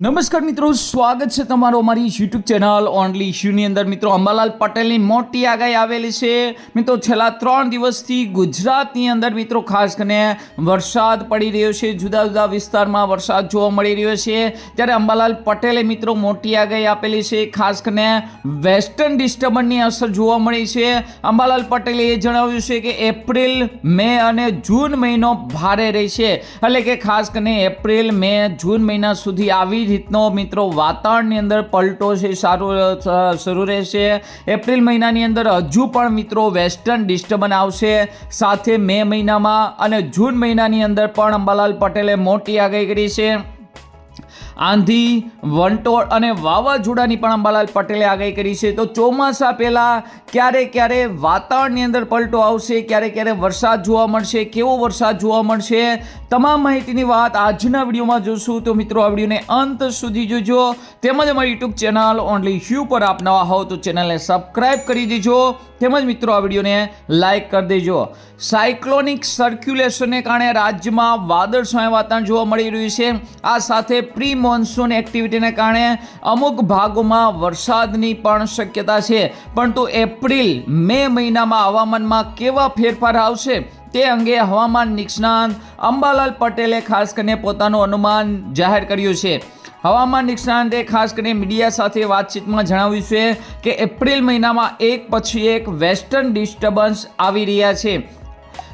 નમસ્કાર મિત્રો, સ્વાગત છે તમારો અમારી યુટ્યુબ ચેનલ ઓનલી ઇશ્યુની અંદર। મિત્રો, અંબાલાલ પટેલની મોટી આગાહી આવેલી છે। મિત્રો, છેલ્લા 3 દિવસથી ગુજરાતની અંદર મિત્રો ખાસ કરીને વરસાદ પડી રહ્યો છે, જુદા જુદા વિસ્તારમાં વરસાદ જોવા મળી રહ્યો છે। ત્યારે અંબાલાલ પટેલે મિત્રો મોટી આગાહી આપેલી છે, ખાસ કરીને વેસ્ટર્ન ડિસ્ટર્બન્સની અસર જોવા મળી છે। અંબાલાલ પટેલે એ જણાવ્યું છે કે એપ્રિલ, મે અને જૂન મહિનો ભારે રહેશે, એટલે કે ખાસ કરીને એપ્રિલ, મે, જૂન મહિના સુધી આવી રીતનો મિત્રો વાતાવરણની અંદર પલટો છે શરૂ રહેશે। એપ્રિલ મહિનાની અંદર હજુ પણ મિત્રો વેસ્ટર્ન ડિસ્ટર્બન્સ આવશે, સાથે મે મહિનામાં અને જૂન મહિનાની અંદર પણ અંબાલાલ પટેલે મોટી આગાહી કરી છે। આંધી, વંટોળ અને વાવાઝોડાની પણ અંબાલાલ પટેલે આગાહી કરી છે। તો ચોમાસા પહેલા ક્યારે વાતાવરણની અંદર પલટો આવશે, ક્યારે વરસાદ જોવા મળશે, કેવો વરસાદ જોવા મળશે, તમામ માહિતીની વાત આજના વિડીયોમાં જોશું। તો મિત્રો, આ વિડીયોને અંત સુધી જોજો, તેમજ અમારી યુટ્યુબ ચેનલ ઓનલી ઇશ્યુ પર આપ નવા હો તો ચેનલને સબસ્ક્રાઇબ કરી દેજો, તેમજ મિત્રો આ વિડીયોને લાઇક કરી દેજો। સાયક્લોનિક સર્ક્યુલેશનને કારણે રાજ્યમાં વાદળછાયા વાતાવરણ જોવા મળી રહ્યું છે। આ સાથે પ્રી મોન્સૂન એક્ટિવિટીને કારણે અમુક ભાગોમાં વરસાદની પણ શક્યતા છે, પરંતુ એપ્રિલ, મે મહિનામાં હવામાનમાં કેવા ફેરફાર આવશે તે અંગે હવામાન નિષ્ણાત અંબાલાલ પટેલે ખાસ કરીને પોતાનું અનુમાન જાહેર કર્યું છે। હવામાન નિષ્ણાતે ખાસ કરીને મીડિયા સાથે વાતચીતમાં જણાવ્યું છે કે એપ્રિલ મહિનામાં એક પછી એક વેસ્ટર્ન ડિસ્ટર્બન્સ આવી રહ્યા છે।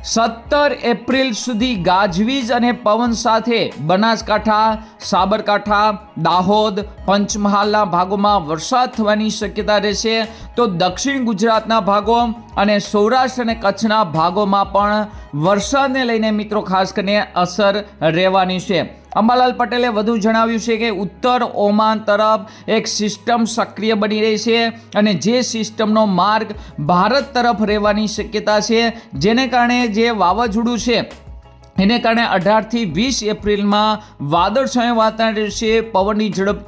17 એપ્રિલ સુધી ગાજવીજ અને પવન સાથે બનાસકાંઠા, સાબરકાંઠા, દાહોદ, પંચમહાલના ભાગોમાં વરસાદ થવાની શક્યતા રહેશે। તો દક્ષિણ ગુજરાતના ભાગો અને સૌરાષ્ટ્ર અને કચ્છના ભાગોમાં પણ વરસાદને લઈને મિત્રો ખાસ કરીને અસર રહેવાની છે। અંબાલાલ પટેલે વધુ જણાવ્યું છે કે ઉત્તર ઓમાન તરફ એક સિસ્ટમ સક્રિય બની રહી છે અને જે સિસ્ટમનો માર્ગ ભારત તરફ રહેવાની શક્યતા છે, જેને કારણે જે વાવાઝોડું છે એને કારણે 18 થી 20 એપ્રિલમાં વાદળછાયું વાતાવરણ રહેશે, પવનની ઝડપ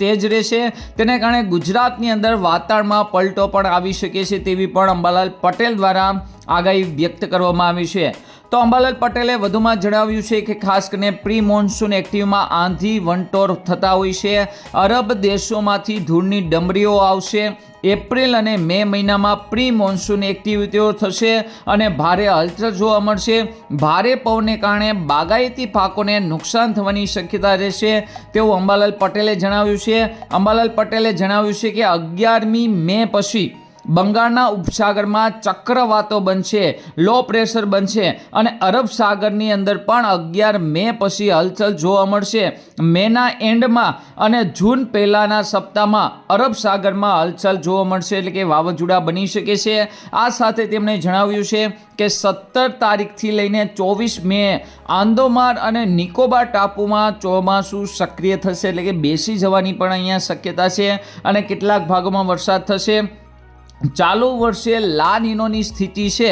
તેજ રહેશે, તેને કારણે ગુજરાતની અંદર વાતાવરણમાં પલટો પણ આવી શકે છે તેવી પણ અંબાલાલ પટેલ દ્વારા આગાહી વ્યક્ત કરવામાં આવી છે। તો અંબાલાલ પટેલે વધુમાં જણાવ્યું છે કે ખાસ કરીને પ્રી મોન્સૂન એક્ટિવમાં આંધી, વંટોળ થતા હોય છે, અરબ દેશોમાંથી ધૂળની ડમરીઓ આવશે। એપ્રિલ અને મે મહિનામાં પ્રી મોન્સૂન એક્ટિવિટીઓ થશે અને ભારે હલચલ જોવા મળશે। ભારે પવનને કારણે બાગાયતી પાકોને નુકસાન થવાની શક્યતા રહેશે તેવું અંબાલાલ પટેલે જણાવ્યું છે। અંબાલાલ પટેલે જણાવ્યું છે કે 11મી મે પછી બંગાળના ઉપસાગરમાં ચક્રવાતો બનશે, લો પ્રેશર બનશે અને અરબ સાગરની અંદર પણ 11 મે પછી હલચલ જોવા મળશે। મેના એન્ડમાં અને જૂન પહેલાના સપ્તાહમાં અરબ સાગરમાં હલચલ જોવા મળશે, એટલે કે વાવાઝોડા બની શકે છે। આ સાથે તેમણે જણાવ્યું છે કે 17 તારીખથી લઈને 24 મે આંદોમાન અને નિકોબાર ટાપુમાં ચોમાસું સક્રિય થશે, એટલે કે બેસી જવાની પણ અહીંયા શક્યતા છે અને કેટલાક ભાગોમાં વરસાદ થશે। ચાલુ વર્ષે લા નીનોની સ્થિતિ છે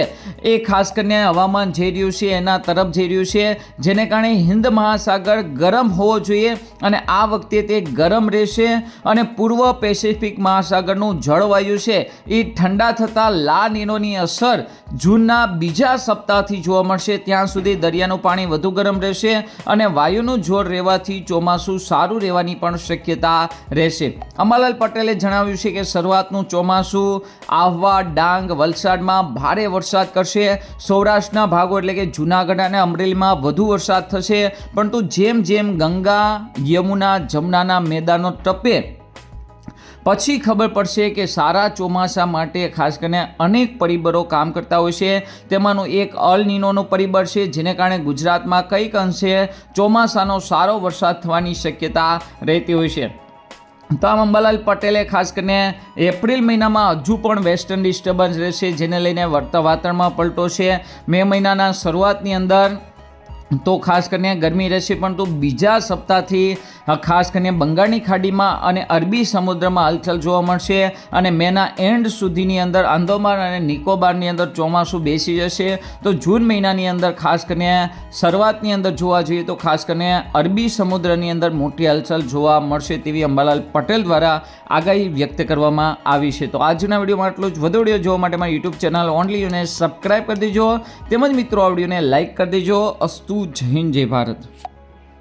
એ ખાસ કરીને હવામાન જઈ રહ્યું છે એના તરફ જઈ રહ્યું છે, જેને કારણે હિન્દ મહાસાગર ગરમ હોવો જોઈએ અને આ વખતે તે ગરમ રહેશે અને પૂર્વ પેસિફિક મહાસાગરનું જળવાયુ છે એ ઠંડા થતાં લા નીનોની અસર જૂનના બીજા સપ્તાહથી જોવા મળશે। ત્યાં સુધી દરિયાનું પાણી વધુ ગરમ રહેશે અને વાયુનું જોર રહેવાથી ચોમાસું સારું રહેવાની પણ શક્યતા રહેશે। અંબાલાલ પટેલે જણાવ્યું છે કે શરૂઆતનું ચોમાસું આહવા, ડાંગ, વલસાડમાં ભારે વરસાદ કરશે। સૌરાષ્ટ્રના ભાગો એટલે કે જૂનાગઢ અને અમરેલીમાં વધુ વરસાદ થશે, પરંતુ જેમ જેમ ગંગા, યમુના, જમનાના મેદાનો ટપે પછી ખબર પડશે કે સારા ચોમાસા માટે ખાસ કરીને અનેક પરિબળો કામ કરતા હોય છે। તેમાંનું એક અલ નીનોનું પરિબળ છે, જેને કારણે ગુજરાતમાં કંઈક અંશે ચોમાસાનો સારો વરસાદ થવાની શક્યતા રહેતી હોય છે। તો આમ અંબાલાલ પટેલે ખાસ કરીને એપ્રિલ મહિનામાં હજુ પણ વેસ્ટર્ન ડિસ્ટર્બન્સ રહેશે, જેને લઈને વાતાવરણમાં પલટો છે। મે મહિનાના શરૂઆતની અંદર તો ખાસ કરીને ગરમી રહેશે, પરંતુ બીજા સપ્તાહથી ખાસ કરીને બંગાળની ખાડીમાં અને અરબી સમુદ્રમાં હલચલ જોવા મળશે અને મેના એન્ડ સુધીની અંદર આંદોમાન અને નિકોબારની અંદર ચોમાસું બેસી જશે। તો જૂન મહિનાની અંદર ખાસ કરીને શરૂઆતની અંદર જોવા જઈએ તો ખાસ કરીને અરબી સમુદ્રની અંદર મોટી હલચલ જોવા મળશે તેવી અંબાલાલ પટેલ દ્વારા આગાહી વ્યક્ત કરવામાં આવી છે। તો આજના વિડીયોમાં આટલું જ। વધુ વિડીયો જોવા માટે મારી યુટ્યુબ ચેનલ ઓનલી યુને સબસ્ક્રાઈબ કરી દેજો, તેમજ મિત્રો આ વિડીયોને લાઇક કરી દેજો। અસ્તુ, જય હિન્દ, જય ભારત।